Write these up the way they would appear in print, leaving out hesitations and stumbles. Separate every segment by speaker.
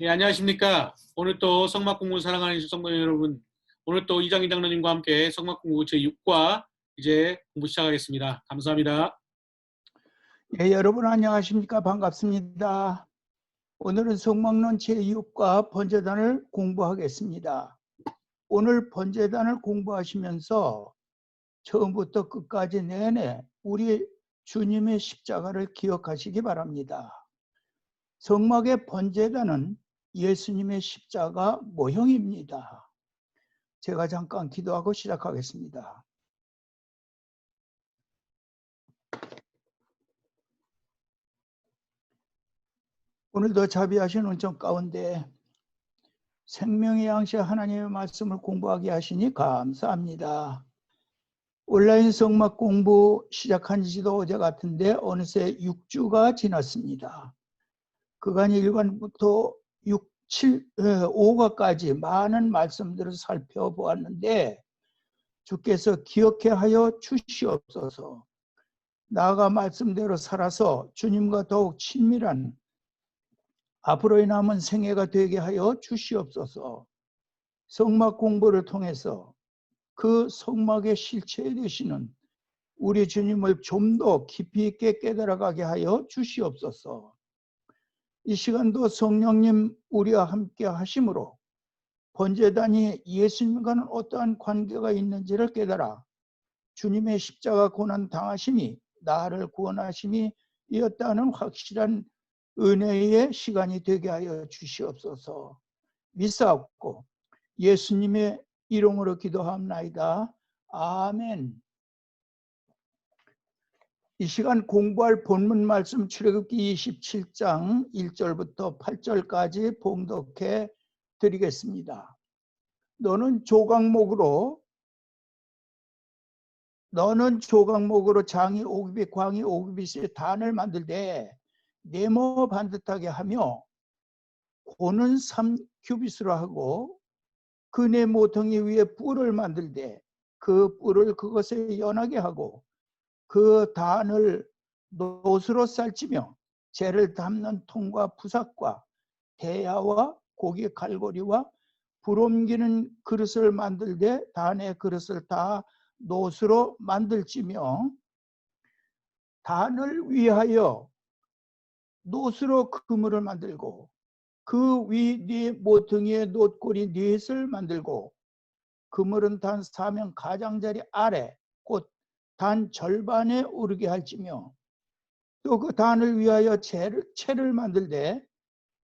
Speaker 1: 예, 안녕하십니까. 오늘 또 성막 공부 사랑하는 성도 여러분, 오늘 또 이장희 장로님과 함께 성막 공부 제6과 이제 공부 시작하겠습니다. 감사합니다.
Speaker 2: 예, 여러분 안녕하십니까. 반갑습니다. 오늘은 성막론 제6과 번제단을 공부하겠습니다. 오늘 번제단을 공부하시면서 처음부터 끝까지 내내 우리 주님의 십자가를 기억하시기 바랍니다. 성막의 번제단은 예수님의 십자가 모형입니다. 제가 잠깐 기도하고 시작하겠습니다. 오늘도 자비하신 은총 가운데 생명의 양식 하나님의 말씀을 공부하게 하시니 감사합니다. 온라인 성막 공부 시작한 지도 어제 같은데 어느새 6주가 지났습니다. 그간 1관부터 6, 7, 5과까지 많은 말씀들을 살펴보았는데 주께서 기억해 하여 주시옵소서. 나아가 말씀대로 살아서 주님과 더욱 친밀한 앞으로의 남은 생애가 되게 하여 주시옵소서. 성막 공부를 통해서 그 성막의 실체 되시는 우리 주님을 좀 더 깊이 있게 깨달아가게 하여 주시옵소서. 이 시간도 성령님 우리와 함께 하심으로 번제단이 예수님과는 어떠한 관계가 있는지를 깨달아 주님의 십자가 고난 당하심이 나를 구원하심이 이었다는 확실한 은혜의 시간이 되게 하여 주시옵소서. 믿사옵고 예수님의 이름으로 기도합나이다. 아멘. 이 시간 공부할 본문 말씀 출애굽기 27장 1절부터 8절까지 봉독해 드리겠습니다. 너는 조각목으로 장이 오굽이 광이 오굽이의 단을 만들되 네모 반듯하게 하며 고는 3규빗으로 하고 그 네모덩이 위에 뿔을 만들되 그 뿔을 그것에 연하게 하고 그 단을 노스로 쌀찌며 재를 담는 통과 부삭과 대야와 고기 갈고리와 불 옮기는 그릇을 만들되 단의 그릇을 다 노스로 만들지며 단을 위하여 노스로 그물을 만들고 그 위 네 모퉁이에 놋고리 넷을 만들고 그물은 단 사면 가장자리 아래 곧 단 절반에 오르게 할지며 또 그 단을 위하여 채를 만들되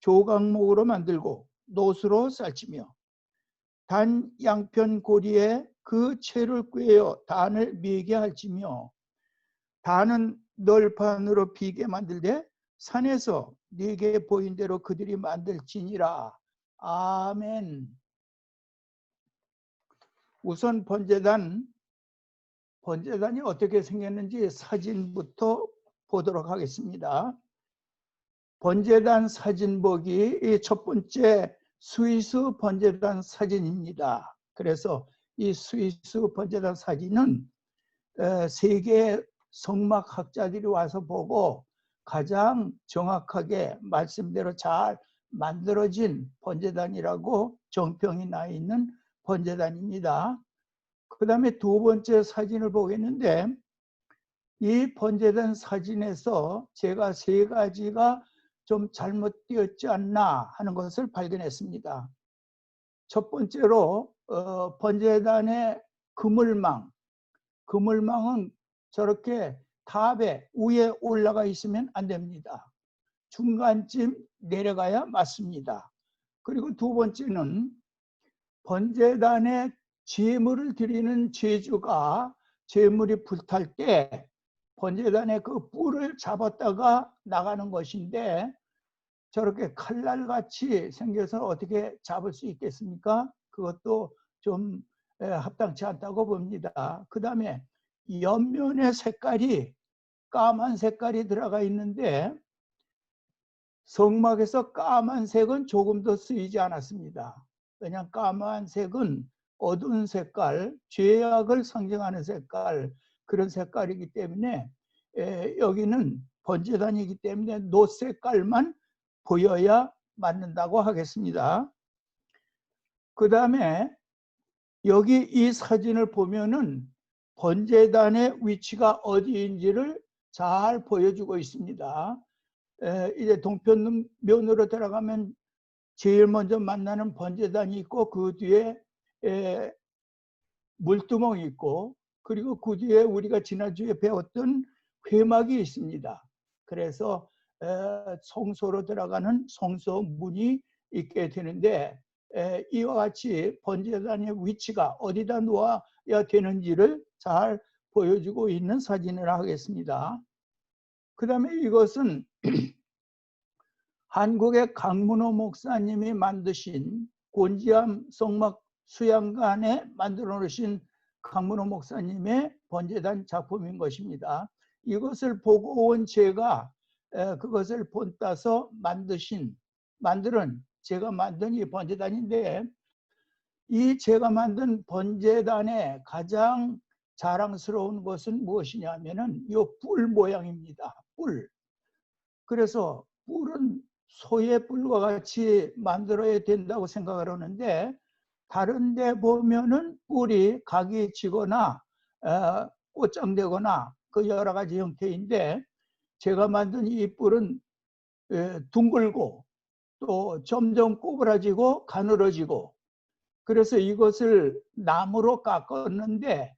Speaker 2: 조각목으로 만들고 놋으로 쌀치며 단 양편 고리에 그 채를 꿰어 단을 매게 할지며 단은 널판으로 비게 만들되 산에서 네게 보인 대로 그들이 만들지니라. 아멘. 우선 번제단이 어떻게 생겼는지 사진부터 보도록 하겠습니다. 번제단 사진 보기 첫 번째 스위스 번제단 사진입니다. 그래서 이 스위스 번제단 사진은 세계 성막학자들이 와서 보고 가장 정확하게 말씀대로 잘 만들어진 번제단이라고 정평이 나 있는 번제단입니다. 그 다음에 두 번째 사진을 보겠는데 이 번제단 사진에서 제가 세 가지가 좀 잘못되었지 않나 하는 것을 발견했습니다. 첫 번째로 번제단의 그물망은 저렇게 탑에 위에 올라가 있으면 안 됩니다. 중간쯤 내려가야 맞습니다. 그리고 두 번째는 번제단에 제물을 드리는 제주가 제물이 불탈 때 번제단에 그 뿔을 잡았다가 나가는 것인데 저렇게 칼날같이 생겨서 어떻게 잡을 수 있겠습니까? 그것도 좀 합당치 않다고 봅니다. 그 다음에 옆면의 색깔이 까만 색깔이 들어가 있는데 성막에서 까만색은 조금 더 쓰이지 않았습니다. 그냥 까만색은 어두운 색깔, 죄악을 상징하는 색깔, 그런 색깔이기 때문에 여기는 번제단이기 때문에 노 색깔만 보여야 맞는다고 하겠습니다. 그 다음에 여기 이 사진을 보면은 번제단의 위치가 어디인지를 잘 보여주고 있습니다. 이제 동편면으로 들어가면 제일 먼저 만나는 번제단이 있고 그 뒤에 물두멍이 있고 그리고 그 뒤에 우리가 지난주에 배웠던 회막이 있습니다. 그래서 성소로 들어가는 성소 문이 있게 되는데 이와 같이 번제단의 위치가 어디다 놓아야 되는지를 잘 보여주고 있는 사진을 하겠습니다. 그 다음에 이것은 한국의 강문호 목사님이 만드신 곤지암 성막 수양관에 만들어 놓으신 강문호 목사님의 번제단 작품인 것입니다. 이것을 보고 온 제가 그것을 본따서 제가 만든 이 번제단인데 이 제가 만든 번제단의 가장 자랑스러운 것은 무엇이냐면은 이 뿔 모양입니다. 뿔. 그래서 뿔은 소의 뿔과 같이 만들어야 된다고 생각을 하는데 다른 데 보면은 뿔이 각이 지거나 꽃장되거나 그 여러 가지 형태인데 제가 만든 이 뿔은 둥글고 또 점점 꼬부라지고 가늘어지고 그래서 이것을 나무로 깎았는데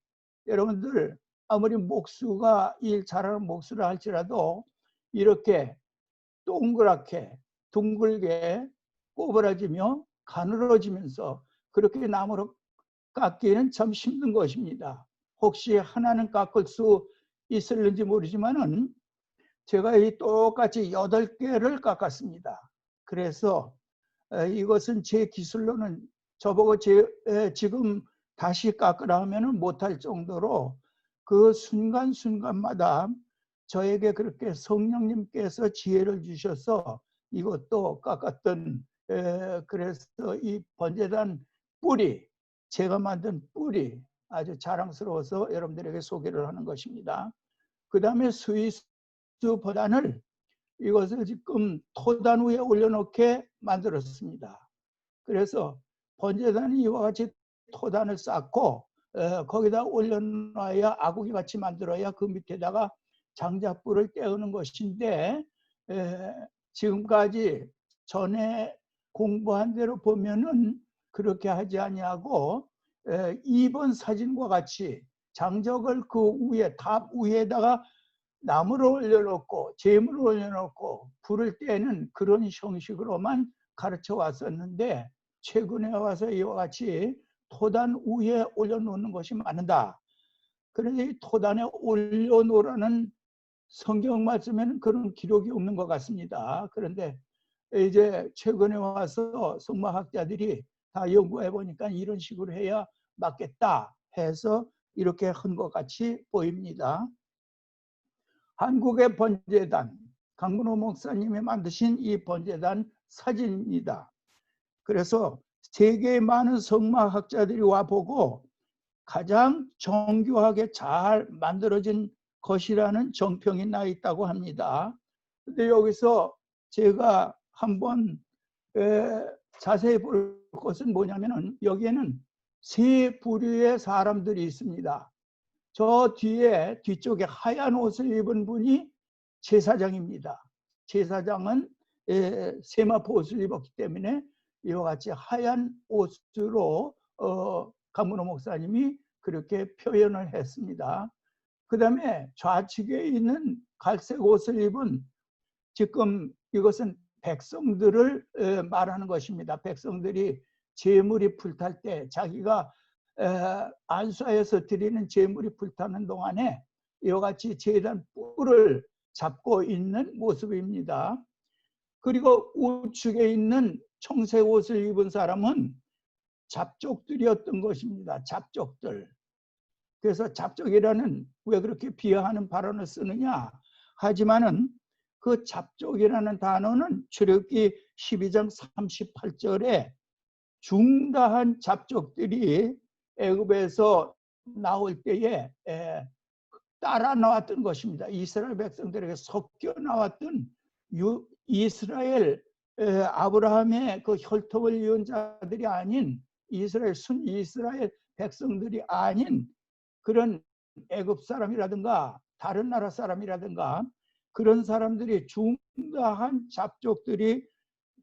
Speaker 2: 여러분들 아무리 목수가 일 잘하는 목수를 할지라도 이렇게 동그랗게 둥글게 꼬부라지며 가늘어지면서 그렇게 나무로 깎기는 참 힘든 것입니다. 혹시 하나는 깎을 수 있을는지 모르지만은 제가 이 똑같이 8개를 깎았습니다. 그래서 이것은 제 기술로는 저보고 지금 다시 깎으라 하면은 못할 정도로 그 순간순간마다 저에게 그렇게 성령님께서 지혜를 주셔서 이것도 깎았던 그래서 이 번제단 뿔이 제가 만든 뿔이 아주 자랑스러워서 여러분들에게 소개를 하는 것입니다. 그 다음에 스위스 버단을 이것을 지금 토단 위에 올려놓게 만들었습니다. 그래서 번제단이 이와 같이 토단을 쌓고 거기다 올려놔야 아구기 같이 만들어야 그 밑에다가 장작불을 떼우는 것인데 지금까지 전에 공부한 대로 보면은 그렇게 하지 아니하고 2번 사진과 같이 장작을 그 위에 탑 위에다가 나무를 올려놓고 재물을 올려놓고 불을 떼는 그런 형식으로만 가르쳐 왔었는데 최근에 와서 이와 같이 토단 위에 올려놓는 것이 맞는다. 그런데 이 토단에 올려놓으라는 성경 말씀에는 그런 기록이 없는 것 같습니다. 그런데 이제 최근에 와서 성막학자들이 다 연구해 보니까 이런 식으로 해야 맞겠다 해서 이렇게 한 것 같이 보입니다. 한국의 번제단, 강문호 목사님이 만드신 이 번제단 사진입니다. 그래서 세계의 많은 성막학자들이 와보고 가장 정교하게 잘 만들어진 것이라는 정평이 나 있다고 합니다. 근데 여기서 제가 한번 자세히 볼 것은 뭐냐면은 여기에는 세 부류의 사람들이 있습니다. 저 뒤쪽에 하얀 옷을 입은 분이 제사장입니다. 제사장은 세마포 옷을 입었기 때문에 이와 같이 하얀 옷으로 강문호 목사님이 그렇게 표현을 했습니다. 그 다음에 좌측에 있는 갈색 옷을 입은 지금 이것은 백성들을 말하는 것입니다. 백성들이 제물이 불탈 때 자기가 안수하여서 드리는 제물이 불타는 동안에 이와 같이 제단 뿔을 잡고 있는 모습입니다. 그리고 우측에 있는 청색 옷을 입은 사람은 잡족들이었던 것입니다. 잡족들. 그래서 잡족이라는 왜 그렇게 비하하는 발언을 쓰느냐 하지만은 그 잡족이라는 단어는 출애굽기 12장 38절에 중다한 잡족들이 애굽에서 나올 때에 따라 나왔던 것입니다. 이스라엘 백성들에게 섞여 나왔던 이스라엘 아브라함의 그 혈통을 이은 자들이 아닌 이스라엘 백성들이 아닌 그런 애굽 사람이라든가 다른 나라 사람이라든가 그런 사람들이 중다한 잡족들이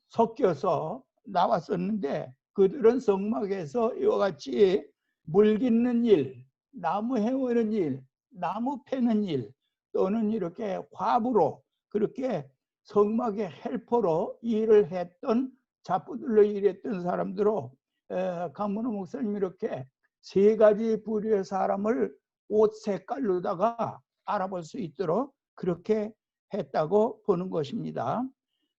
Speaker 2: 섞여서 나왔었는데 그들은 성막에서 이와 같이 물 깃는 일, 나무 헤우는 일, 나무 패는 일 또는 이렇게 과부로 그렇게 성막의 헬퍼로 일을 했던 잡부들로 일했던 사람들로 강문호 목사님이 이렇게 세 가지 부류의 사람을 옷 색깔로다가 알아볼 수 있도록 그렇게 했다고 보는 것입니다.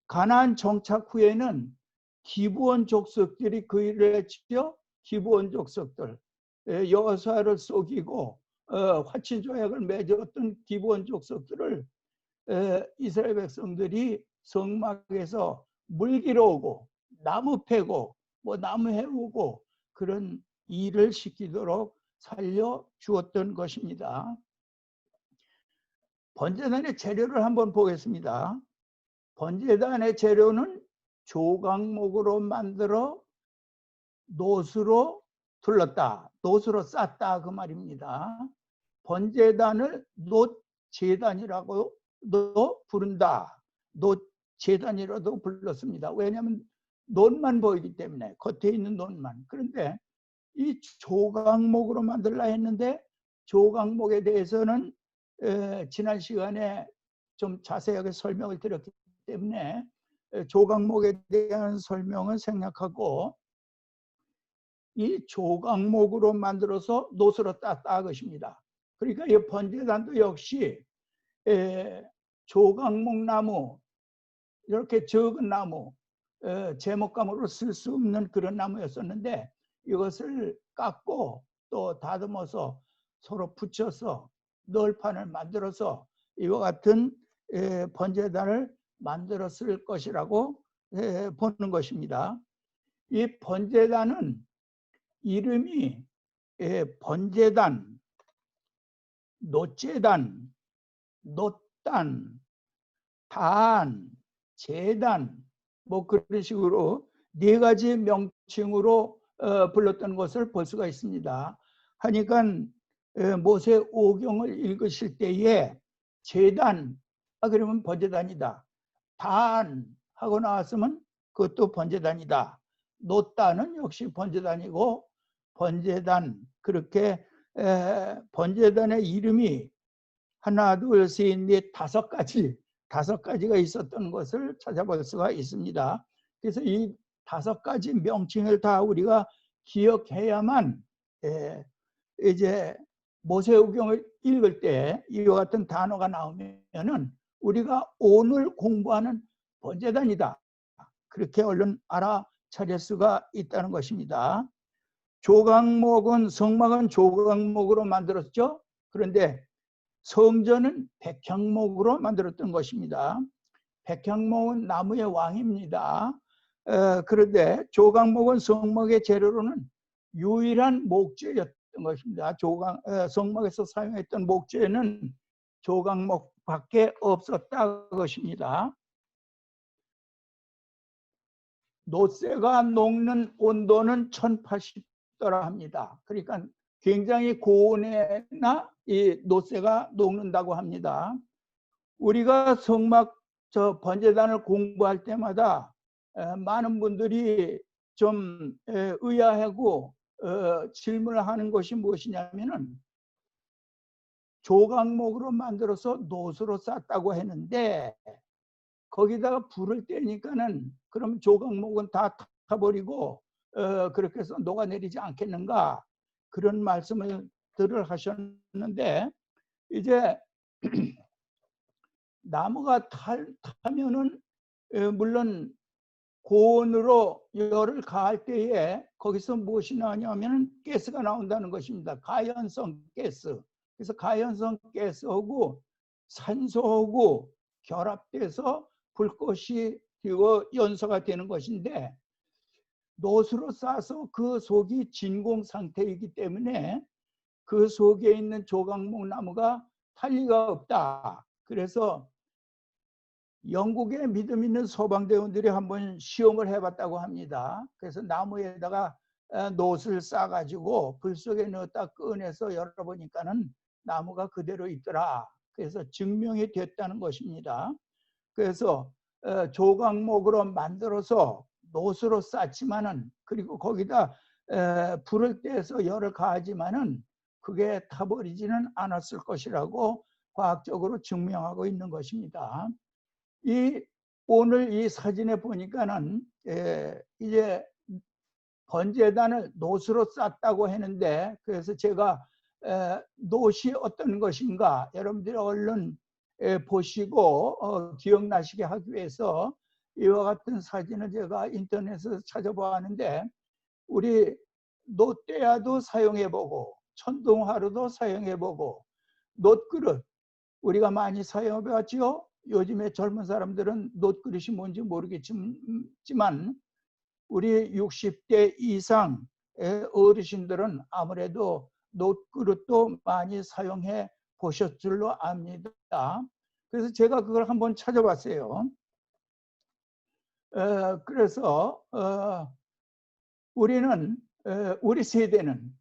Speaker 2: 가나안 정착 후에는 기브온 족속들이 그 일을 했죠. 기브온 족속들 여호수아를 속이고 화친 조약을 맺었던 기브온 족속들을 이스라엘 백성들이 성막에서 물기러 오고 나무 패고 뭐 나무 해오고 그런 일을 시키도록 살려 주었던 것입니다. 번제단의 재료를 한번 보겠습니다. 번제단의 재료는 조각목으로 만들어 놋으로 둘렀다. 놋으로 쌌다 그 말입니다. 번제단을 놋제단이라고도 부른다. 놋제단이라도 불렀습니다. 왜냐하면 놋만 보이기 때문에 겉에 있는 놋만. 그런데 이 조각목으로 만들라 했는데 조각목에 대해서는 지난 시간에 좀 자세하게 설명을 드렸기 때문에 조각목에 대한 설명은 생략하고 이 조각목으로 만들어서 놋으로 땄다 것입니다. 그러니까 이 번제단도 역시 조각목 나무 이렇게 적은 나무 제목감으로 쓸 수 없는 그런 나무였었는데 이것을 깎고 또 다듬어서 서로 붙여서 널판을 만들어서 이와 같은 번제단을 만들었을 것이라고 보는 것입니다. 이 번제단은 이름이 번제단, 놋제단, 놋단, 단, 제단 뭐 그런 식으로 네 가지 명칭으로 불렀던 것을 볼 수가 있습니다. 하니까 모세 오경을 읽으실 때에 제단 그러면 번제단이다. 단 하고 나왔으면 그것도 번제단이다. 놋단은 역시 번제단이고 번제단 그렇게 번제단의 이름이 하나 둘 셋 넷 다섯 가지가 있었던 것을 찾아볼 수가 있습니다. 그래서 이 다섯 가지 명칭을 다 우리가 기억해야만 이제 모세오경을 읽을 때 이와 같은 단어가 나오면은 우리가 오늘 공부하는 번제단이다. 그렇게 얼른 알아차릴 수가 있다는 것입니다. 조각목은 성막은 조각목으로 만들었죠. 그런데 성전은 백향목으로 만들었던 것입니다. 백향목은 나무의 왕입니다. 그런데 조각목은 성막의 재료로는 유일한 목재였던 것입니다. 성막에서 사용했던 목재는 조각목밖에 없었다 것입니다. 놋새가 녹는 온도는 1080도라 합니다. 그러니까 굉장히 고온에나 이 놋새가 녹는다고 합니다. 우리가 성막 번제단을 공부할 때마다 많은 분들이 좀 의아하고 질문을 하는 것이 무엇이냐면은 조각목으로 만들어서 놋으로 쌌다고 했는데 거기다가 불을 떼니까는 그럼 조각목은 다 타버리고 그렇게 해서 녹아내리지 않겠는가 그런 말씀을 하셨는데 이제 나무가 타면은 물론 고온으로 열을 가할 때에 거기서 무엇이 나오냐면 가스가 나온다는 것입니다. 가연성 가스. 그래서 가연성 가스하고 산소하고 결합돼서 불꽃이 되고 연소가 되는 것인데 놋으로 싸서 그 속이 진공 상태이기 때문에 그 속에 있는 조각목 나무가 탈 리가 없다. 그래서 영국의 믿음 있는 소방대원들이 한번 시험을 해봤다고 합니다. 그래서 나무에다가 놋을 싸가지고 불 속에 넣었다 꺼내서 열어보니까는 나무가 그대로 있더라. 그래서 증명이 됐다는 것입니다. 그래서 조각목으로 만들어서 놋으로 쌌지만은, 그리고 거기다 불을 떼서 열을 가하지만은 그게 타버리지는 않았을 것이라고 과학적으로 증명하고 있는 것입니다. 오늘 이 사진에 보니까는 이제 번제단을 놋으로 쌌다고 했는데, 그래서 제가 놋이 어떤 것인가 여러분들이 얼른 보시고 기억나시게 하기 위해서 이와 같은 사진을 제가 인터넷에서 찾아보았는데, 우리 놋대야도 사용해보고 천둥화로도 사용해보고 놋그릇 우리가 많이 사용해봤죠. 요즘에 젊은 사람들은 놋그릇이 뭔지 모르겠지만 우리 60대 이상의 어르신들은 아무래도 놋그릇도 많이 사용해 보셨을 줄로 압니다. 그래서 제가 그걸 한번 찾아봤어요. 그래서 우리 세대는,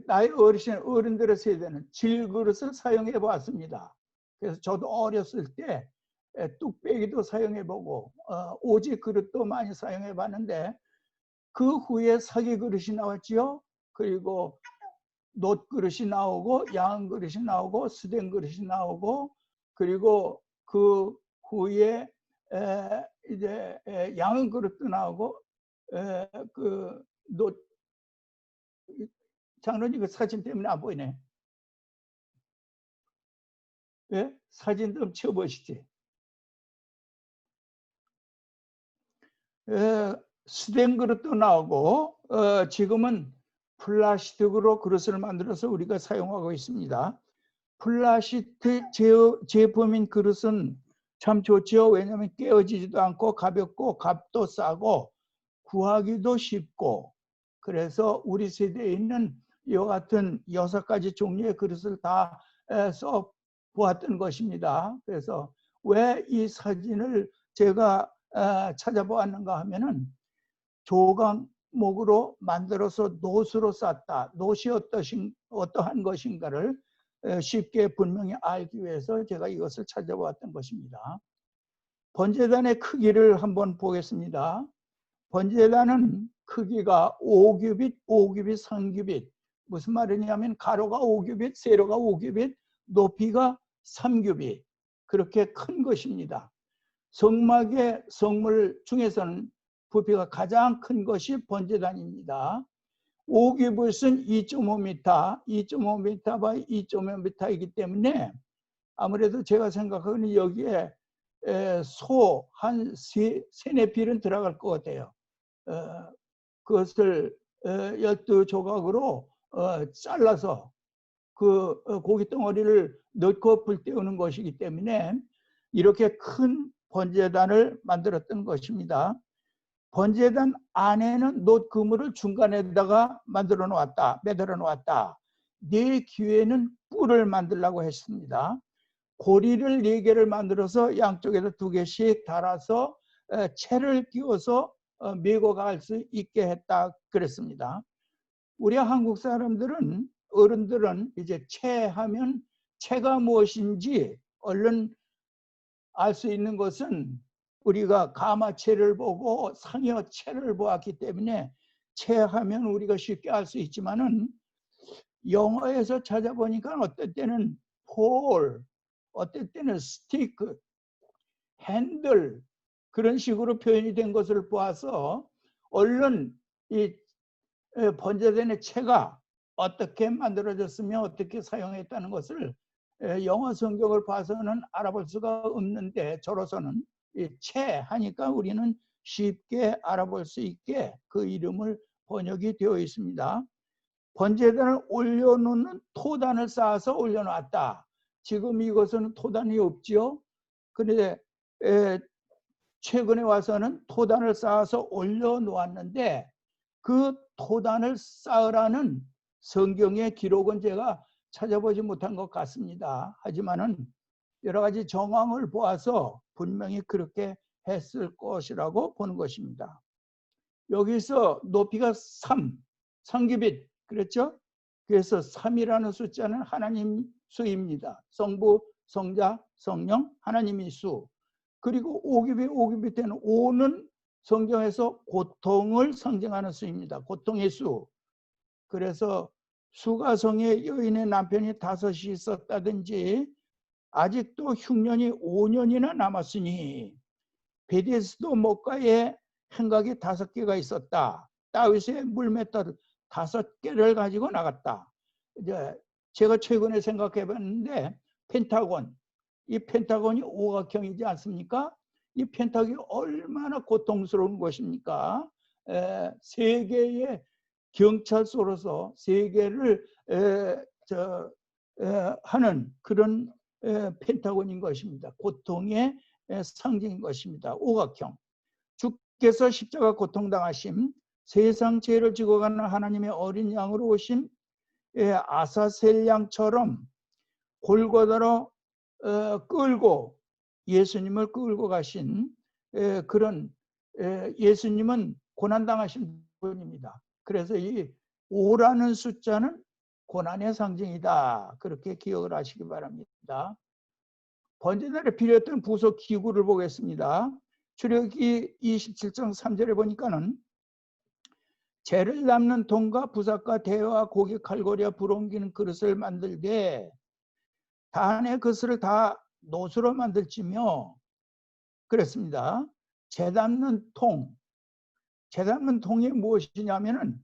Speaker 2: 나의 어른들의 세대는 질그릇을 사용해 보았습니다. 그래서 저도 어렸을 때 뚝배기도 사용해 보고 오지 그릇도 많이 사용해 봤는데, 그 후에 사기 그릇이 나왔지요. 그리고 놋 그릇이 나오고 양 그릇이 나오고 수댕 그릇이 나오고, 그리고 그 후에 이제 양 그릇도 나오고, 그 놋, 장로님 그 사진 때문에 안 보이네. 예? 사진 좀 쳐보시지. 수댕 그릇도 나오고, 지금은 플라스틱으로 그릇을 만들어서 우리가 사용하고 있습니다. 플라스틱 제품인 그릇은 참 좋죠. 왜냐하면 깨어지지도 않고 가볍고 값도 싸고 구하기도 쉽고, 그래서 우리 세대에 있는 이와 같은 6가지 종류의 그릇을 다 써 보았던 것입니다. 그래서 왜 이 사진을 제가 찾아보았는가 하면은, 조각목으로 만들어서 놋으로 쌌다. 놋이 어떠한 것인가를 쉽게 분명히 알기 위해서 제가 이것을 찾아보았던 것입니다. 번제단의 크기를 한번 보겠습니다. 번제단은 크기가 5규빗, 5규빗, 3규빗. 무슨 말이냐면 가로가 5규빗, 세로가 5규빗, 높이가 3규빗. 그렇게 큰 것입니다. 성막의 성물 중에서는 부피가 가장 큰 것이 번제단입니다. 5규빗은 2.5m, 2.5m by 2.5m이기 때문에 아무래도 제가 생각하기는 여기에 소 한 3-4필은 들어갈 것 같아요. 그것을 12조각으로 잘라서 그 고기 덩어리를 넣고 불 때우는 것이기 때문에 이렇게 큰 번제단을 만들었던 것입니다. 번제단 안에는 놋 그물을 중간에다가 만들어 놓았다, 매달아 놓았다. 네 귀에는 뿔을 만들려고 했습니다. 고리를 4개를 만들어서 양쪽에다 2개씩 달아서 채를 끼워서 메고 갈 수 있게 했다 그랬습니다. 우리 한국 사람들은, 어른들은 이제 채하면 채가 무엇인지 얼른 알 수 있는 것은 우리가 가마채를 보고 상여채를 보았기 때문에 채하면 우리가 쉽게 알 수 있지만은, 영어에서 찾아보니까 어떨 때는 폴, 어떨 때는 스티크, 핸들, 그런 식으로 표현이 된 것을 보아서 얼른 이 번제단의 채가 어떻게 만들어졌으며 어떻게 사용했다는 것을 영어 성경을 봐서는 알아볼 수가 없는데, 저로서는 이 채 하니까 우리는 쉽게 알아볼 수 있게 그 이름을 번역이 되어 있습니다. 번제단을 올려놓는 토단을 쌓아서 올려놨다. 지금 이것은 토단이 없지요. 그런데 최근에 와서는 토단을 쌓아서 올려놓았는데, 그 토단을 쌓으라는 성경의 기록은 제가 찾아보지 못한 것 같습니다. 하지만은 여러 가지 정황을 보아서 분명히 그렇게 했을 것이라고 보는 것입니다. 여기서 높이가 3, 성기빛 그랬죠? 그래서 3이라는 숫자는 하나님 수입니다. 성부, 성자, 성령, 하나님의 수. 그리고 오기빛 되는 5는 성경에서 고통을 상징하는 수입니다. 고통의 수. 그래서 수가성의 여인의 남편이 5이 있었다든지 아직도 흉년이 5년이나 남았으니 베데스도 목가에 행각이 5개가 있었다. 다윗의 물맷돌 5개를 가지고 나갔다. 이제 제가 최근에 생각해 봤는데 펜타곤, 이 펜타곤이 오각형이지 않습니까? 이 펜타곤이 얼마나 고통스러운 것입니까? 세계의 경찰서로서 세계를 하는 그런 펜타곤인 것입니다. 고통의 상징인 것입니다. 오각형. 주께서 십자가 고통당하심, 세상 죄를 지고 가는 하나님의 어린 양으로 오신 아사셀 양처럼 골고다로 끌고 예수님을 끌고 가신 그런 예수님은 고난당하신 분입니다. 그래서 이 5라는 숫자는 고난의 상징이다. 그렇게 기억을 하시기 바랍니다. 번제날에 필요했던 부속 기구를 보겠습니다. 출애굽기 27장 3절에 보니까는 재를 담는 통과 부삭과 대와 고기 칼고리와 불 옮기는 그릇을 만들되 단의 그릇을 다 노수로 만들지며 그랬습니다. 재 담는 통, 재 담는 통이 무엇이냐면은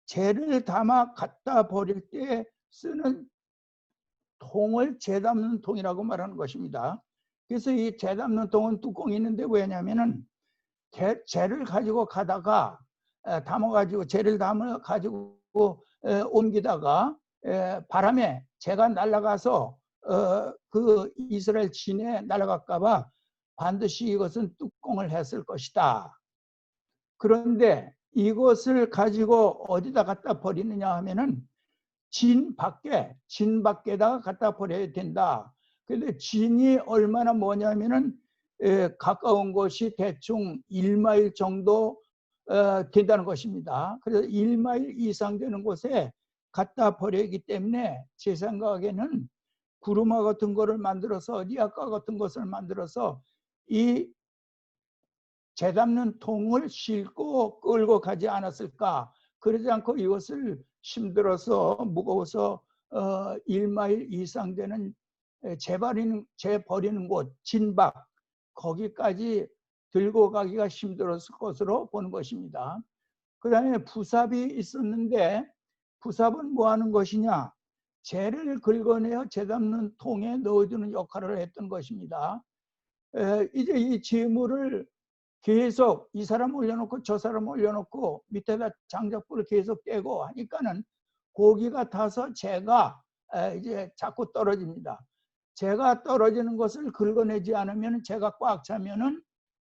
Speaker 2: 재를 담아 갖다 버릴 때 쓰는 통을 재 담는 통이라고 말하는 것입니다. 그래서 이 재 담는 통은 뚜껑이 있는데 왜냐면은 재를 가지고 가다가 담아가지고 재를 담아 가지고 옮기다가 바람에 재가 날아가서 그 이스라엘 진에 날아갈까봐 반드시 이것은 뚜껑을 했을 것이다. 그런데 이것을 가지고 어디다 갖다 버리느냐 하면은 진 밖에다가 갖다 버려야 된다. 근데 진이 얼마나 뭐냐면은 가까운 곳이 대충 1마일 정도 된다는 것입니다. 그래서 1마일 이상 되는 곳에 갖다 버리기 때문에 제 생각에는 구루마 같은 거를 만들어서 리아카 같은 것을 만들어서 이 재 담는 통을 싣고 끌고 가지 않았을까. 그러지 않고 이것을 힘들어서 무거워서 1마일 이상 되는 재 버리는 곳 진박 거기까지 들고 가기가 힘들었을 것으로 보는 것입니다. 그 다음에 부삽이 있었는데 부삽은 뭐 하는 것이냐. 재를 긁어내어 재 담는 통에 넣어주는 역할을 했던 것입니다. 이제 이 재물을 계속 이 사람 올려놓고 저 사람 올려놓고 밑에다 장작불을 계속 떼고 하니까는 고기가 타서 재가 이제 자꾸 떨어집니다. 재가 떨어지는 것을 긁어내지 않으면 재가 꽉 차면은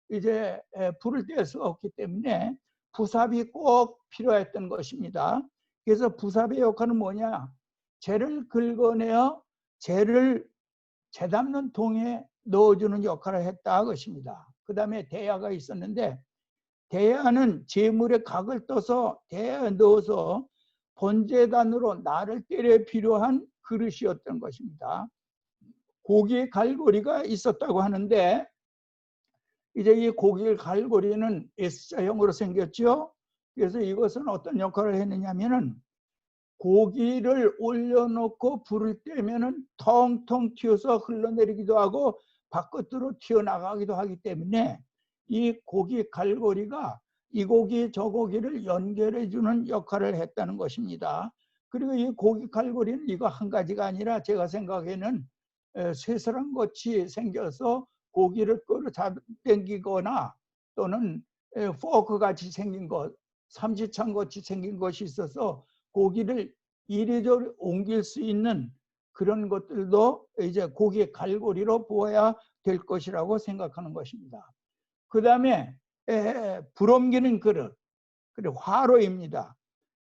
Speaker 2: 이제 불을 뗄 수 없기 때문에 부삽이 꼭 필요했던 것입니다. 그래서 부삽의 역할은 뭐냐? 재를 긁어내어 재를 재 담는 통에 넣어주는 역할을 했다 것입니다. 그 다음에 대야가 있었는데 대야는 재물에 각을 떠서 대야에 넣어서 번제단으로 나를 때려 필요한 그릇이었던 것입니다. 고기의 갈고리가 있었다고 하는데 이제 이 고기의 갈고리는 S자형으로 생겼죠. 그래서 이것은 어떤 역할을 했느냐면은 고기를 올려놓고 불을 떼면은 텅텅 튀어서 흘러내리기도 하고 바깥으로 튀어나가기도 하기 때문에 이 고기 갈고리가 이 고기 저 고기를 연결해 주는 역할을 했다는 것입니다. 그리고 이 고기 갈고리는 이거 한 가지가 아니라 제가 생각에는 쇠사람 같이 생겨서 고기를 끌어당기거나 또는 포크 같이 생긴 것, 삼지창 같이 생긴 것이 있어서 고기를 이리저리 옮길 수 있는 그런 것들도 이제 고기의 갈고리로 보아야 될 것이라고 생각하는 것입니다. 그 다음에 불 옮기는 그릇, 그리고 화로입니다.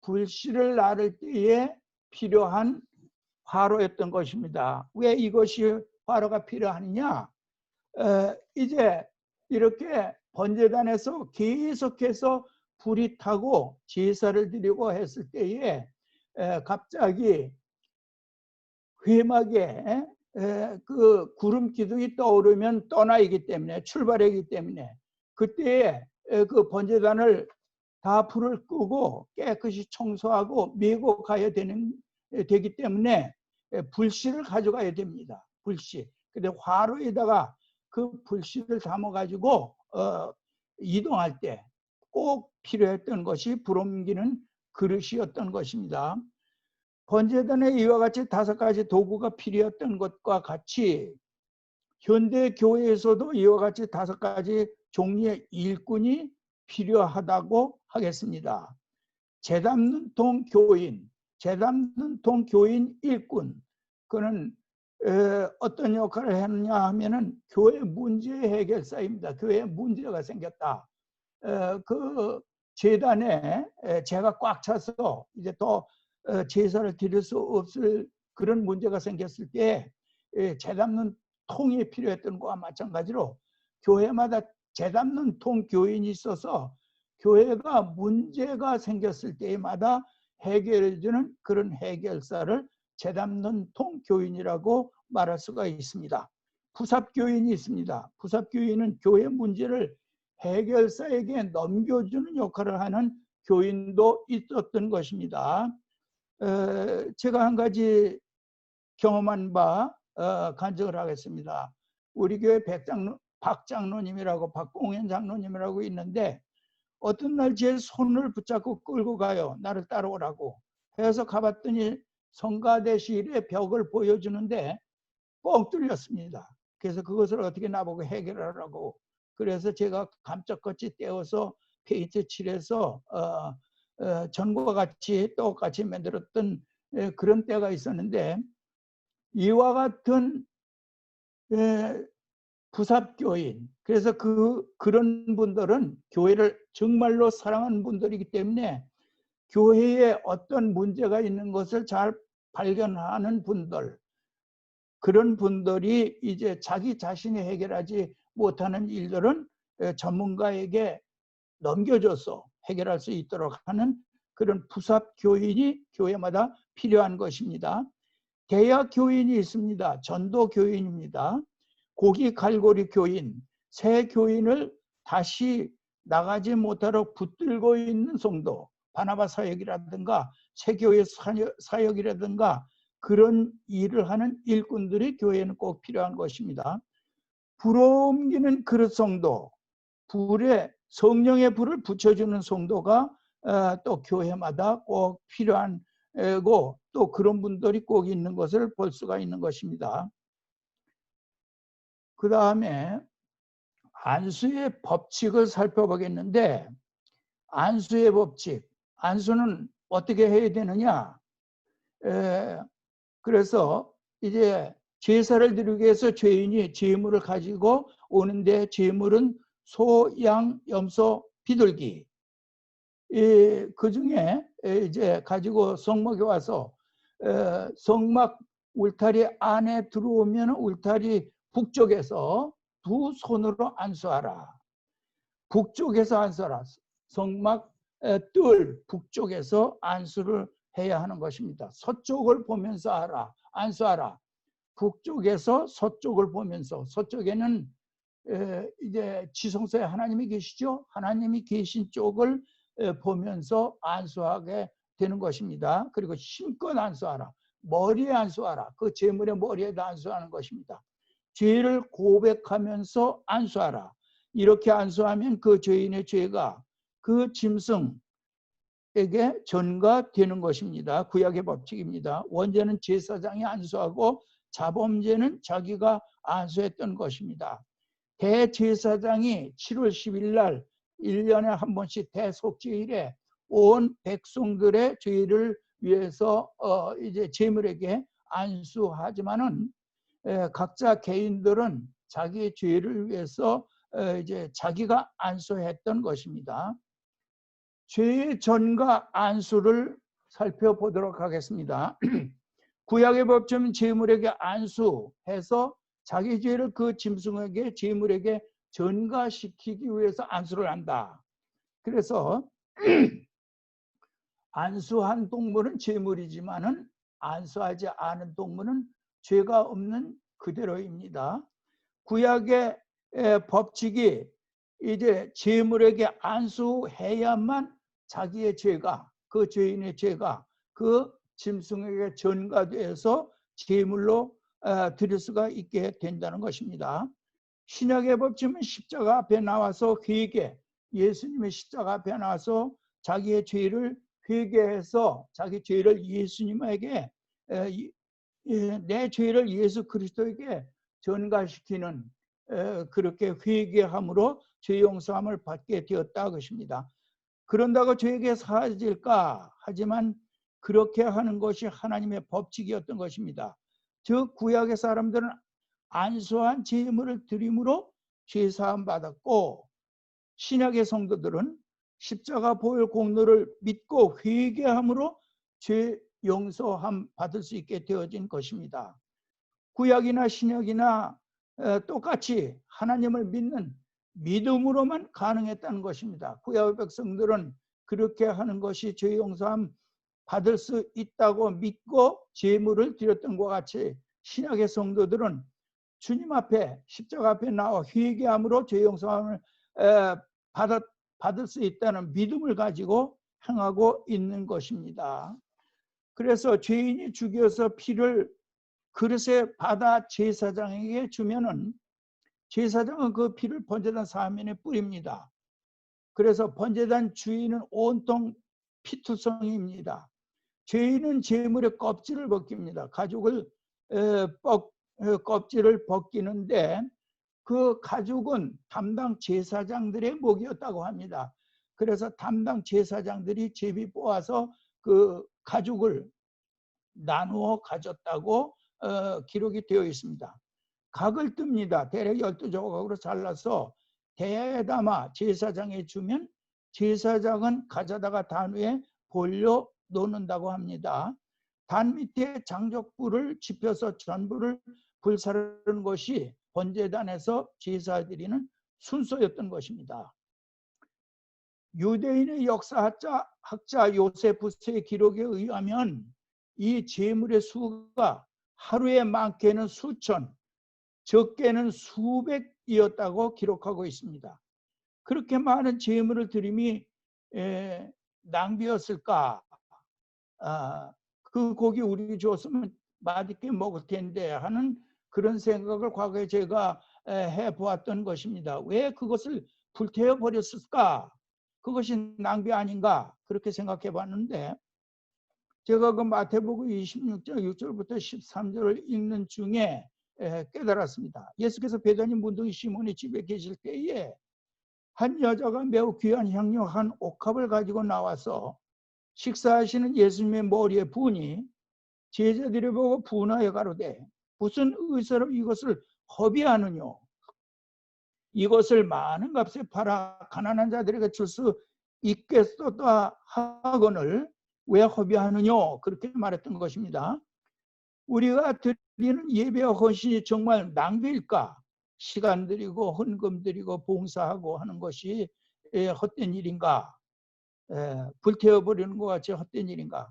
Speaker 2: 불씨를 나를 때에 필요한 화로였던 것입니다. 왜 이것이 화로가 필요하느냐? 이제 이렇게 번제단에서 계속해서 불이 타고 제사를 드리고 했을 때에 갑자기 회막에 그 구름 기둥이 떠오르면 떠나이기 때문에, 출발하기 때문에 그때에 그 번제단을 다 불을 끄고 깨끗이 청소하고 메고 가야 되기 때문에 불씨를 가져가야 됩니다. 불씨. 근데 화로에다가 그 불씨를 담아 가지고 이동할 때 꼭 필요했던 것이 불 옮기는 그릇이었던 것입니다. 번제단에 이와 같이 5가지 도구가 필요했던 것과 같이 현대 교회에서도 이와 같이 5가지 종류의 일꾼이 필요하다고 하겠습니다. 재담는 통 교인, 재담는 통 교인 일꾼, 그는 어떤 역할을 했느냐 하면은 교회 문제 해결사입니다. 교회에 문제가 생겼다. 그 재단에 재가 꽉 차서 이제 더 제사를 드릴 수 없을 그런 문제가 생겼을 때 재 담는 통이 필요했던 것과 마찬가지로 교회마다 재 담는 통 교인이 있어서 교회가 문제가 생겼을 때마다 해결해주는 그런 해결사를 재 담는 통 교인이라고 말할 수가 있습니다. 부삽교인이 있습니다. 부삽교인은 교회 문제를 해결사에게 넘겨주는 역할을 하는 교인도 있었던 것입니다. 제가 한 가지 경험한 바 간증을 하겠습니다. 우리 교회 박 장로님이라고, 박공현 장로님이라고 있는데 어떤 날 제 손을 붙잡고 끌고 가요. 나를 따라오라고 해서 가봤더니 성가대실의 벽을 보여주는데 뻥 뚫렸습니다. 그래서 그것을 어떻게 나보고 해결하라고, 그래서 제가 감쪽같이 떼어서 페인트 칠해서 전과 같이 똑같이 만들었던 그런 때가 있었는데, 이와 같은 부삽교인, 그래서 그런 분들은 교회를 정말로 사랑하는 분들이기 때문에 교회에 어떤 문제가 있는 것을 잘 발견하는 분들, 그런 분들이 이제 자기 자신이 해결하지 못하는 일들은 전문가에게 넘겨줘서 해결할 수 있도록 하는 그런 부삽 교인이 교회마다 필요한 것입니다. 대학 교인이 있습니다. 전도 교인입니다. 고기 갈고리 교인, 새 교인을 다시 나가지 못하도록 붙들고 있는 성도, 바나바 사역이라든가 새교회 사역이라든가 그런 일을 하는 일꾼들이 교회에는 꼭 필요한 것입니다. 불 옮기는 그릇 성도, 불에 성령의 불을 붙여주는 성도가 또 교회마다 꼭 필요한 고, 또 그런 분들이 꼭 있는 것을 볼 수가 있는 것입니다. 그 다음에 안수의 법칙을 살펴보겠는데, 안수의 법칙, 안수는 어떻게 해야 되느냐? 그래서 이제 제사를 드리기 위해서 죄인이 제물을 가지고 오는데, 제물은 소, 양, 염소, 비둘기, 그 중에 이제 가지고 성막에 와서 성막 울타리 안에 들어오면 울타리 북쪽에서 두 손으로 안수하라. 북쪽에서 안수하라. 성막 뜰 북쪽에서 안수를 해야 하는 것입니다. 서쪽을 보면서 하라. 안수하라. 북쪽에서 서쪽을 보면서, 서쪽에는 이제 지성소에 하나님이 계시죠. 하나님이 계신 쪽을 보면서 안수하게 되는 것입니다. 그리고 힘껏 안수하라. 머리에 안수하라. 그 제물의 머리에다 안수하는 것입니다. 죄를 고백하면서 안수하라. 이렇게 안수하면 그 죄인의 죄가 그 짐승에게 전가되는 것입니다. 구약의 법칙입니다. 원죄는 제사장이 안수하고 자범죄는 자기가 안수했던 것입니다. 대제사장이 7월 10일 날 1년에 한 번씩 대속죄일에 온 백성들의 죄를 위해서 이제 제물에게 안수하지만은 각자 개인들은 자기의 죄를 위해서 이제 자기가 안수했던 것입니다. 죄의 전과 안수를 살펴보도록 하겠습니다. 구약의 법처럼 제물에게 안수해서 자기 죄를 그 짐승에게 제물에게 전가시키기 위해서 안수를 한다. 그래서 안수한 동물은 제물이지만은 안수하지 않은 동물은 죄가 없는 그대로입니다. 구약의 법칙이 이제 제물에게 안수해야만 자기의 죄가, 그 죄인의 죄가 그 짐승에게 전가돼서 제물로 드릴 수가 있게 된다는 것입니다. 신약의 법칙은 십자가 앞에 나와서 회개, 예수님의 십자가 앞에 나와서 자기의 죄를 회개해서 자기 죄를 예수님에게 내 죄를 예수 그리스도에게 전가시키는 그렇게 회개함으로 죄 용서함을 받게 되었다 것입니다. 그런다고 죄가 사라질까? 하지만 그렇게 하는 것이 하나님의 법칙이었던 것입니다. 즉 구약의 사람들은 안수한 제물을 드림으로 죄 사함 받았고, 신약의 성도들은 십자가 보혈 공로를 믿고 회개함으로 죄 용서함 받을 수 있게 되어진 것입니다. 구약이나 신약이나 똑같이 하나님을 믿는 믿음으로만 가능했다는 것입니다. 구약의 백성들은 그렇게 하는 것이 죄 용서함 받을 수 있다고 믿고 제물을 드렸던 것 같이 신약의 성도들은 주님 앞에 십자가 앞에 나와 회개함으로 죄 용서함을 받을 수 있다는 믿음을 가지고 행하고 있는 것입니다. 그래서 죄인이 죽여서 피를 그릇에 받아 제사장에게 주면은 제사장은 그 피를 번제단 사면에 뿌립니다. 그래서 번제단 주인은 온통 피투성입니다. 죄인은 제물의 껍질을 벗깁니다. 가죽을 껍질을 벗기는데 그 가죽은 담당 제사장들의 목이었다고 합니다. 그래서 담당 제사장들이 제비 뽑아서 그 가죽을 나누어 가졌다고 기록이 되어 있습니다. 각을 뜹니다. 대략 12조각으로 잘라서 대야에 담아 제사장에 주면 제사장은 가져다가 단 위에 볼려 놓는다고 합니다. 단 밑에 장족불을 지펴서 전부를 불사르는 것이 번제단에서 제사 드리는 순서였던 것입니다. 유대인의 역사학자 요세푸스의 기록에 의하면 이 제물의 수가 하루에 많게는 수천, 적게는 수백이었다고 기록하고 있습니다. 그렇게 많은 제물을 드림이 낭비였을까? 그 고기 우리 줬으면 맛있게 먹을 텐데 하는 그런 생각을 과거에 제가 해보았던 것입니다. 왜 그것을 불태워 버렸을까? 그것이 낭비 아닌가? 그렇게 생각해 봤는데 제가 그 마태복음 26장 6절부터 13절을 읽는 중에 깨달았습니다. 예수께서 베다니 문둥이 시몬의 집에 계실 때에 한 여자가 매우 귀한 향료 한 옥합을 가지고 나와서 식사하시는 예수님의 머리에 부으니 제자들이 보고 분하여 가로되 무슨 의사로 이것을 허비하느냐? 이것을 많은 값에 팔아 가난한 자들에게 줄 수 있겠소다 하거늘 왜 허비하느냐? 그렇게 말했던 것입니다. 우리가 드리는 예배와 헌신이 정말 낭비일까? 시간 들이고 헌금 들이고 봉사하고 하는 것이 헛된 일인가? 불태워버리는 것 같이 헛된 일인가?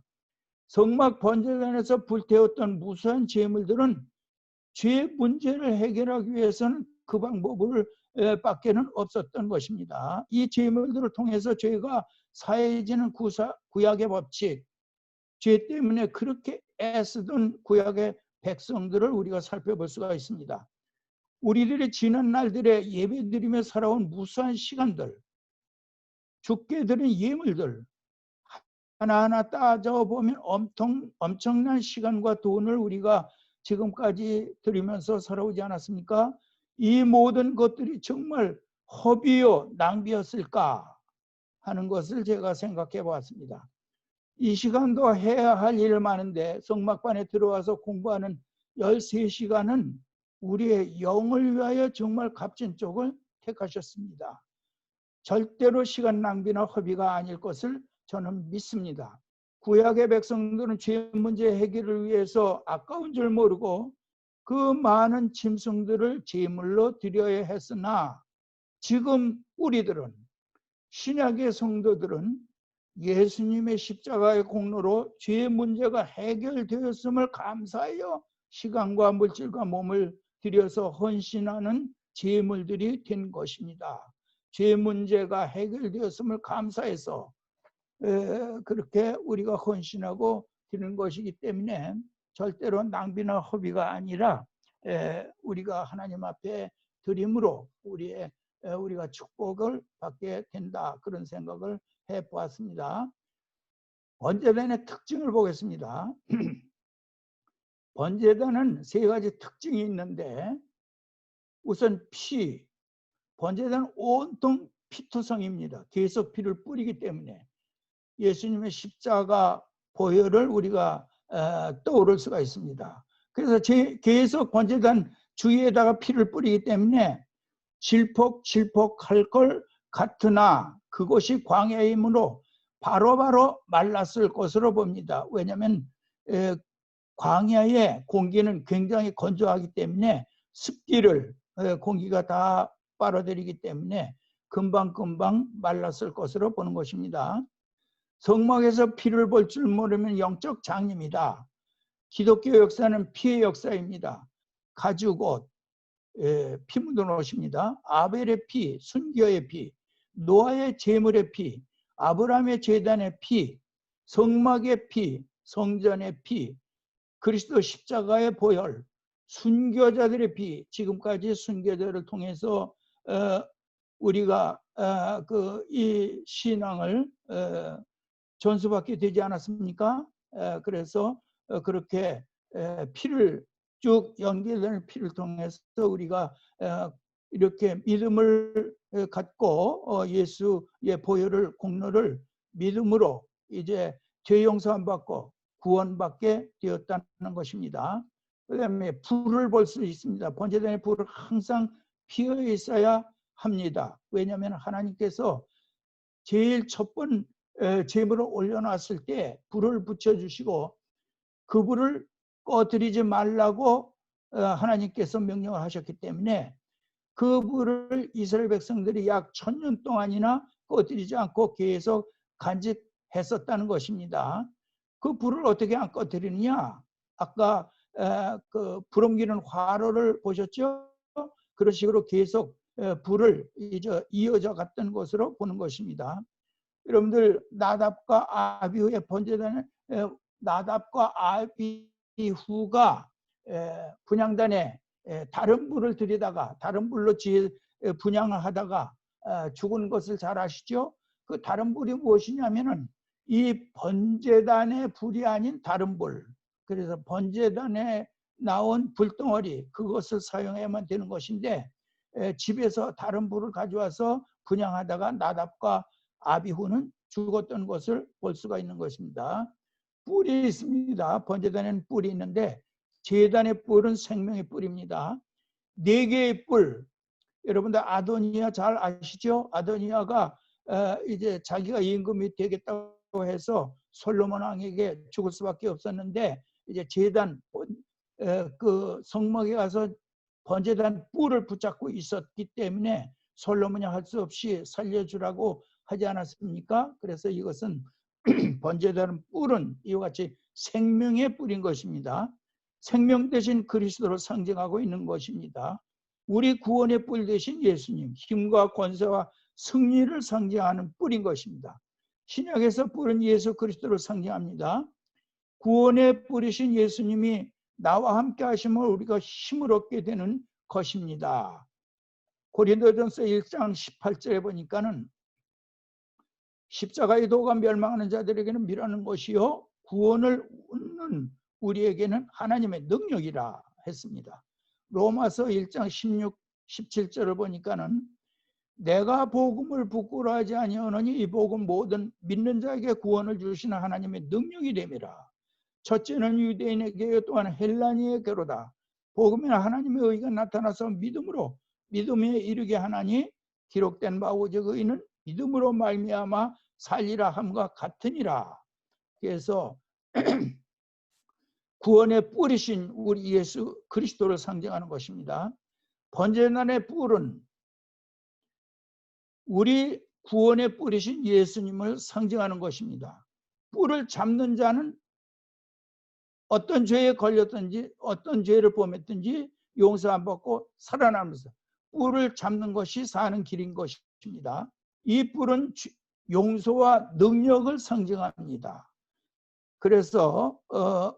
Speaker 2: 성막 번제단에서 불태웠던 무수한 제물들은 죄 문제를 해결하기 위해서는 그 방법을 밖에는 없었던 것입니다. 이 제물들을 통해서 죄가 사해지는 구약의 법칙, 죄 때문에 그렇게 애쓰던 구약의 백성들을 우리가 살펴볼 수가 있습니다. 우리들의 지난 날들에 예배드리며 살아온 무수한 시간들, 죽게 드린 예물들 하나하나 따져보면 엄청난 시간과 돈을 우리가 지금까지 드리면서 살아오지 않았습니까? 이 모든 것들이 정말 허비요 낭비였을까 하는 것을 제가 생각해 보았습니다. 이 시간도 해야 할 일 많은데 성막반에 들어와서 공부하는 13시간은 우리의 영을 위하여 정말 값진 쪽을 택하셨습니다. 절대로 시간 낭비나 허비가 아닐 것을 저는 믿습니다. 구약의 백성들은 죄 문제 해결을 위해서 아까운 줄 모르고 그 많은 짐승들을 제물로 드려야 했으나 지금 우리들은, 신약의 성도들은 예수님의 십자가의 공로로 죄의 문제가 해결되었음을 감사하여 시간과 물질과 몸을 들여서 헌신하는 제물들이 된 것입니다. 죄 문제가 해결되었음을 감사해서 그렇게 우리가 헌신하고 드리는 것이기 때문에 절대로 낭비나 허비가 아니라 우리가 하나님 앞에 드림으로 우리가 축복을 받게 된다, 그런 생각을 해보았습니다. 번제단의 특징을 보겠습니다. 번제단은 세 가지 특징이 있는데, 우선 번제단은 온통 피투성입니다. 계속 피를 뿌리기 때문에 예수님의 십자가 보혈을 우리가 떠오를 수가 있습니다. 그래서 계속 번제단 주위에다가 피를 뿌리기 때문에 질퍽질퍽할 것 같으나 그곳이 광야이므로 바로바로 말랐을 것으로 봅니다. 왜냐하면 광야의 공기는 굉장히 건조하기 때문에 습기를 공기가 다 빨아들이기 때문에 금방금방 말랐을 것으로 보는 것입니다. 성막에서 피를 볼 줄 모르면 영적 장님이다. 기독교 역사는 피의 역사입니다. 가죽옷, 피 묻은 옷입니다. 아벨의 피, 순교의 피, 노아의 제물의 피, 아브라함의 제단의 피, 성막의 피, 성전의 피, 그리스도 십자가의 보혈, 순교자들의 피, 지금까지 순교자를 통해서 우리가 이 신앙을 전수받게 되지 않았습니까? 그래서 그렇게 피를 쭉 연결되는 피를 통해서 우리가 이렇게 믿음을 갖고 예수의 보혈을 공로를 믿음으로 이제 죄 용서함 받고 구원받게 되었다는 것입니다. 그다음에 불을 볼 수 있습니다. 번제단의 불은 항상 피어 있어야 합니다. 왜냐하면 하나님께서 제일 첫번 제물을 올려놨을 때 불을 붙여주시고 그 불을 꺼뜨리지 말라고 하나님께서 명령을 하셨기 때문에 그 불을 이스라엘 백성들이 약 1000년 동안이나 꺼뜨리지 않고 계속 간직했었다는 것입니다. 그 불을 어떻게 안 꺼뜨리느냐? 아까 그 불옮기는 화로를 보셨죠? 그런 식으로 계속 불을 이어져 갔던 것으로 보는 것입니다. 여러분들 나답과 아비후의 번제단은 나답과 아비후가 분향단에 다른 불을 들이다가 다른 불로 분향을 하다가 죽은 것을 잘 아시죠? 그 다른 불이 무엇이냐면은 이 번제단의 불이 아닌 다른 불, 그래서 번제단에 나온 불덩어리, 그것을 사용해야만 되는 것인데 집에서 다른 불을 가져와서 분향하다가 나답과 아비후는 죽었던 것을 볼 수가 있는 것입니다. 뿔이 있습니다. 번제단에는 뿔이 있는데 제단의 뿔은 생명의 뿔입니다. 4개의 뿔, 여러분들 아도니아 잘 아시죠? 아도니아가 이제 자기가 임금이 되겠다고 해서 솔로몬 왕에게 죽을 수밖에 없었는데 이제 제단 그 성막에 가서 번제단 뿔을 붙잡고 있었기 때문에 솔로몬이 할 수 없이 살려주라고 하지 않았습니까? 그래서 이것은 번제단 뿔은 이와 같이 생명의 뿔인 것입니다. 생명 대신 그리스도를 상징하고 있는 것입니다. 우리 구원의 뿔 대신 예수님, 힘과 권세와 승리를 상징하는 뿔인 것입니다. 신약에서 뿔은 예수 그리스도를 상징합니다. 구원의 뿔이신 예수님이 나와 함께 하심을 우리가 힘을 얻게 되는 것입니다. 고린도전서 1장 18절에 보니까는 십자가의 도가 멸망하는 자들에게는 미라는 것이요 구원을 얻는 우리에게는 하나님의 능력이라 했습니다. 로마서 1장 16, 17절을 보니까는 내가 복음을 부끄러워하지 아니하노니 이 복음 모든 믿는 자에게 구원을 주시는 하나님의 능력이 됨이라. 첫째는 유대인에게 또한 헬라인에게로다. 복음에는 하나님의 의가 나타나서 믿음에 이르게 하나니 기록된 바 오직 의인은 믿음으로 말미암아 살리라 함과 같으니라. 그래서 구원의 뿌리신 우리 예수 그리스도를 상징하는 것입니다. 번제단의 뿔은 우리 구원의 뿌리신 예수님을 상징하는 것입니다. 뿔을 잡는 자는 어떤 죄에 걸렸든지 어떤 죄를 범했든지 용서 안 받고 살아나면서 뿔을 잡는 것이 사는 길인 것입니다. 이 뿔은 용서와 능력을 상징합니다. 그래서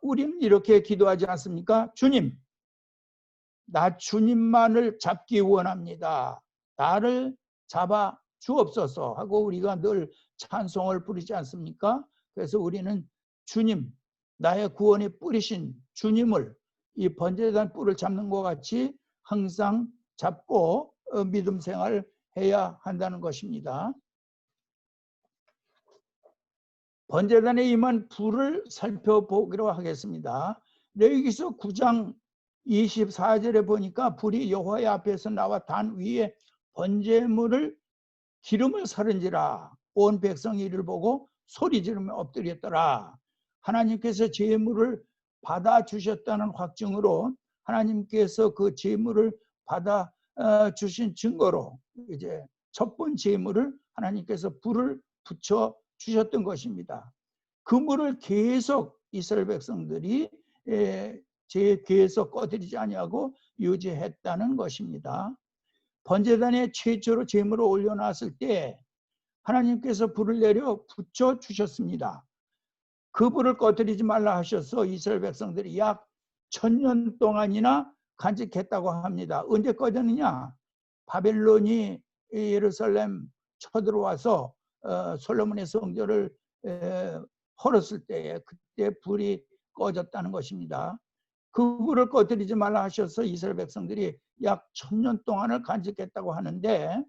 Speaker 2: 우리는 이렇게 기도하지 않습니까? 주님, 나 주님만을 잡기 원합니다. 나를 잡아 주옵소서 하고 우리가 늘 찬송을 부르지 않습니까? 그래서 우리는 주님, 나의 구원에 뿌리신 주님을 이 번제단 뿔을 잡는 것 같이 항상 잡고 믿음 생활을 해야 한다는 것입니다. 번제단에 임한 불을 살펴보기로 하겠습니다. 레위기서 9장 24절에 보니까 불이 여호와의 앞에서 나와 단 위에 번제물을 기름을 사른지라 온 백성이 이를 보고 소리 지르며 엎드렸더라. 하나님께서 제물을 받아 주셨다는 확증으로 하나님께서 그 제물을 받아 주신 증거로 이제 첫 번째 제물을 하나님께서 불을 붙여 주셨던 것입니다. 그 물을 계속 이스라엘 백성들이 계속 꺼뜨리지 아니하고 유지했다는 것입니다. 번제단에 최초로 제물을 올려놨을 때 하나님께서 불을 내려 붙여 주셨습니다. 그 불을 꺼뜨리지 말라 하셔서 이스라엘 백성들이 약 1000년 동안이나 간직했다고 합니다. 언제 꺼졌느냐? 바벨론이 예루살렘 쳐들어와서 솔로몬의 성전을 헐었을 때에 그때 불이 꺼졌다는 것입니다. 그 불을 꺼뜨리지 말라 하셔서 이스라엘 백성들이 약 1000년 동안을 간직했다고 하는데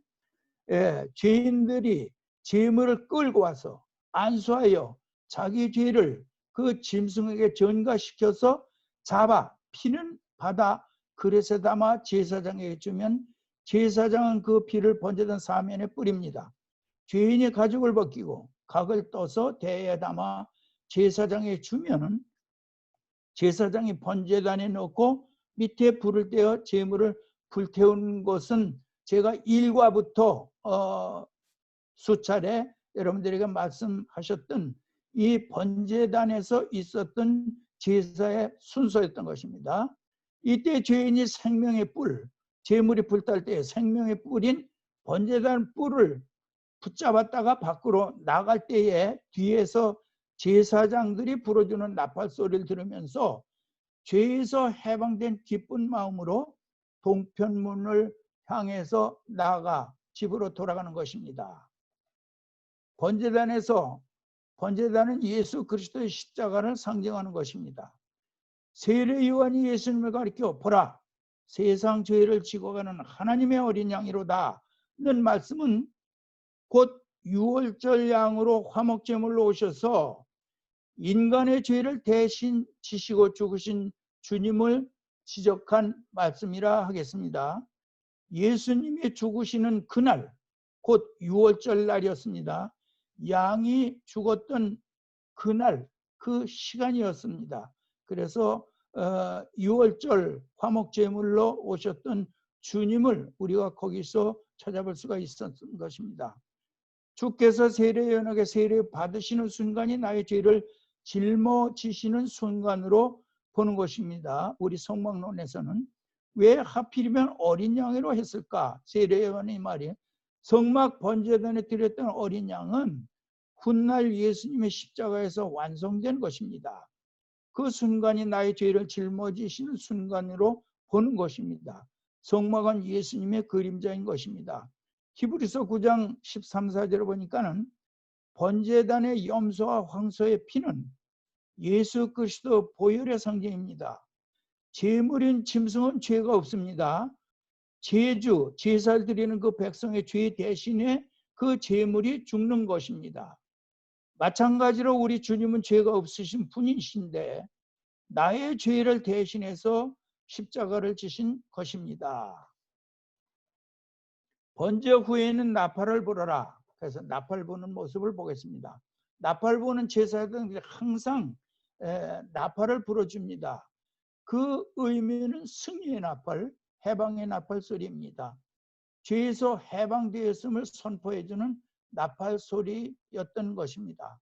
Speaker 2: 죄인들이 제물을 끌고 와서 안수하여 자기 죄를 그 짐승에게 전가시켜서 잡아 피는 받아 그릇에 담아 제사장에게 주면 제사장은 그 피를 번제단 사면에 뿌립니다. 죄인이 가죽을 벗기고 각을 떠서 대에 담아 제사장에게 주면은 제사장이 번제단에 넣고 밑에 불을 떼어 제물을 불태우는 것은 제가 1과부터 수차례 여러분들에게 말씀하셨던 이 번제단에서 있었던 제사의 순서였던 것입니다. 이때 죄인이 생명의 뿔, 제물이 불탈 때 생명의 뿔인 번제단 뿔을 붙잡았다가 밖으로 나갈 때에 뒤에서 제사장들이 불어주는 나팔 소리를 들으면서 죄에서 해방된 기쁜 마음으로 동편문을 향해서 나아가 집으로 돌아가는 것입니다. 번제단은 예수 그리스도의 십자가를 상징하는 것입니다. 세례 요한이 예수님을 가리켜 보라 세상 죄를 지고 가는 하나님의 어린 양이로다는 말씀은 곧 유월절 양으로 화목제물로 오셔서 인간의 죄를 대신 지시고 죽으신 주님을 지적한 말씀이라 하겠습니다. 예수님이 죽으시는 그날 곧 유월절 날이었습니다. 양이 죽었던 그날 그 시간이었습니다. 그래서 유월절 화목제물로 오셨던 주님을 우리가 거기서 찾아볼 수가 있었던 것입니다. 주께서 세례요한에게 세례 받으시는 순간이 나의 죄를 짊어지시는 순간으로 보는 것입니다. 우리 성막론에서는 왜 하필이면 어린 양으로 했을까? 세례요한의 말이 성막 번제단에 드렸던 어린 양은 훗날 예수님의 십자가에서 완성된 것입니다. 그 순간이 나의 죄를 짊어지시는 순간으로 보는 것입니다. 성막은 예수님의 그림자인 것입니다. 히브리서 9장 13, 14절을 보니까는 번제단의 염소와 황소의 피는 예수 그리스도 보혈의 상징입니다. 제물인 짐승은 죄가 없습니다. 제주, 제사를 드리는 그 백성의 죄 대신에 그 제물이 죽는 것입니다. 마찬가지로 우리 주님은 죄가 없으신 분이신데 나의 죄를 대신해서 십자가를 지신 것입니다. 번제 후에는 나팔을 불어라. 그래서 나팔 부는 모습을 보겠습니다. 나팔 부는 제사장들이 항상 나팔을 불어줍니다. 그 의미는 승리의 나팔, 해방의 나팔 소리입니다. 죄에서 해방되었음을 선포해주는 나팔 소리였던 것입니다.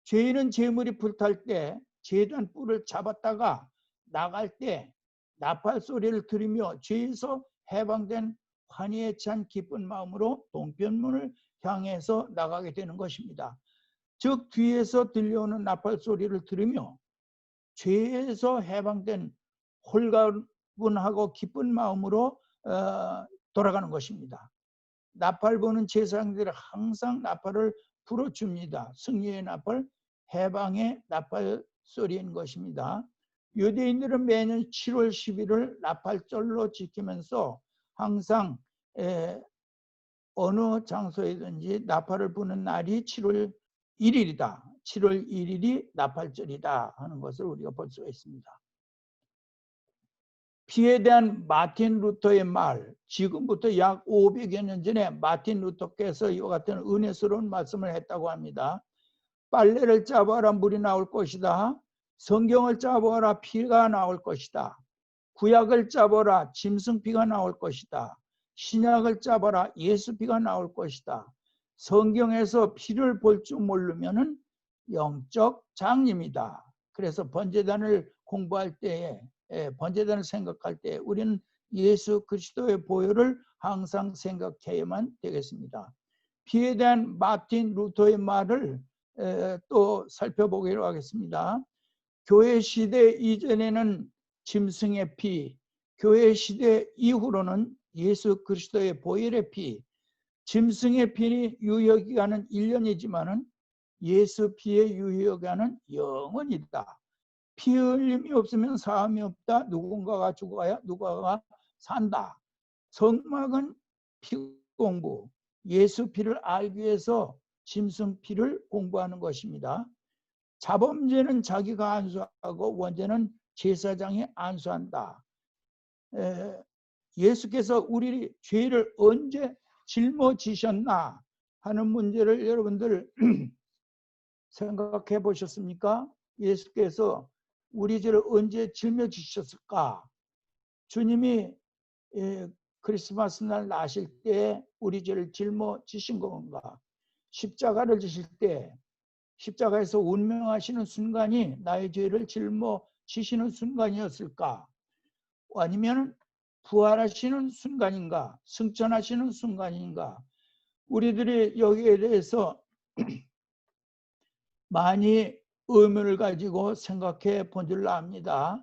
Speaker 2: 죄인은 재물이 불탈 때 제단 뿔을 잡았다가 나갈 때 나팔 소리를 들으며 죄에서 해방된 환희에 찬 기쁜 마음으로 동편문을 향해서 나가게 되는 것입니다. 즉 뒤에서 들려오는 나팔 소리를 들으며 죄에서 해방된 홀가분하고 기쁜 마음으로 돌아가는 것입니다. 나팔 부는 제사장들이 항상 나팔을 불어줍니다. 승리의 나팔, 해방의 나팔 소리인 것입니다. 유대인들은 매년 7월 10일을 나팔절로 지키면서 항상 어느 장소에든지 나팔을 부는 날이 7월 1일이다. 7월 1일이 나팔절이다 하는 것을 우리가 볼 수가 있습니다. 피에 대한 마틴 루터의 말, 지금부터 약 500여 년 전에 마틴 루터께서 이와 같은 은혜스러운 말씀을 했다고 합니다. 빨래를 짜보아라 물이 나올 것이다. 성경을 짜보아라 피가 나올 것이다. 구약을 짜보아라 짐승피가 나올 것이다. 신약을 짜보아라 예수피가 나올 것이다. 성경에서 피를 볼 줄 모르면은 영적 장님이다. 그래서 번제단을 공부할 때에 번제단을 생각할 때 우리는 예수 그리스도의 보혈을 항상 생각해야만 되겠습니다. 피에 대한 마틴 루터의 말을 또 살펴보기로 하겠습니다. 교회 시대 이전에는 짐승의 피, 교회 시대 이후로는 예수 그리스도의 보혈의 피, 짐승의 피의 유효기간은 1년이지만은 예수 피의 유효기간은 영원이다. 피 흘림이 없으면 사함이 없다. 누군가가 죽어야 누군가가 산다. 성막은 피 공부, 예수 피를 알기 위해서 짐승 피를 공부하는 것입니다. 자범죄는 자기가 안수하고 원죄는 제사장이 안수한다. 예수께서 우리 죄를 언제 짊어지셨나 하는 문제를 여러분들 생각해 보셨습니까? 예수께서 우리 죄를 언제 짊어지셨을까? 주님이 크리스마스 날 나실 때 우리 죄를 짊어지신 건가? 십자가를 지실 때 십자가에서 운명하시는 순간이 나의 죄를 짊어지시는 순간이었을까? 아니면 부활하시는 순간인가? 승천하시는 순간인가? 우리들이 여기에 대해서 많이 의문을 가지고 생각해 본 줄 압니다.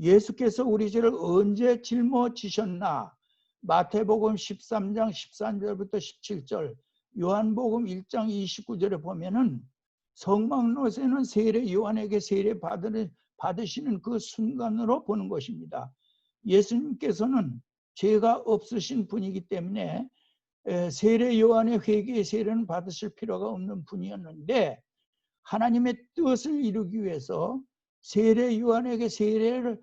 Speaker 2: 예수께서 우리 죄를 언제 짊어지셨나? 마태복음 13장 13절부터 17절, 요한복음 1장 29절에 보면은 성막노새는 세례 요한에게 세례 받으시는 그 순간으로 보는 것입니다. 예수님께서는 죄가 없으신 분이기 때문에 세례 요한의 회개의 세례는 받으실 필요가 없는 분이었는데 하나님의 뜻을 이루기 위해서 세례 요한에게 세례를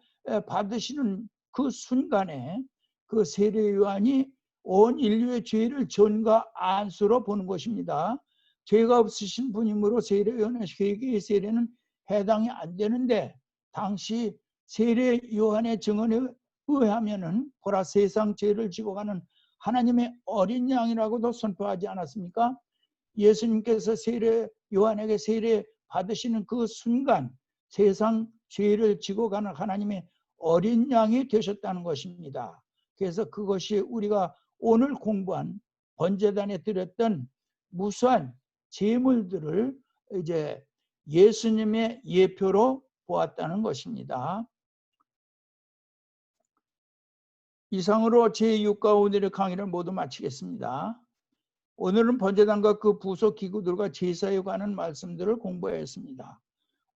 Speaker 2: 받으시는 그 순간에 그 세례 요한이 온 인류의 죄를 전가 안수로 보는 것입니다. 죄가 없으신 분이므로 세례 요한의 회개의 세례는 해당이 안 되는데 당시 세례 요한의 증언에 의하면은 보라 세상 죄를 지고 가는 하나님의 어린 양이라고도 선포하지 않았습니까? 예수님께서 세례 요한에게 세례 받으시는 그 순간 세상 죄를 지고 가는 하나님의 어린 양이 되셨다는 것입니다. 그래서 그것이 우리가 오늘 공부한 번제단에 드렸던 무수한 제물들을 이제 예수님의 예표로 보았다는 것입니다. 이상으로 제6과 오늘의 강의를 모두 마치겠습니다. 오늘은 번제단과 그 부속 기구들과 제사에 관한 말씀들을 공부했습니다.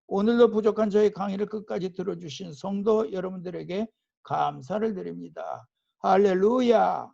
Speaker 2: 오늘도 부족한 저희 강의를 끝까지 들어주신 성도 여러분들에게 감사를 드립니다. 할렐루야!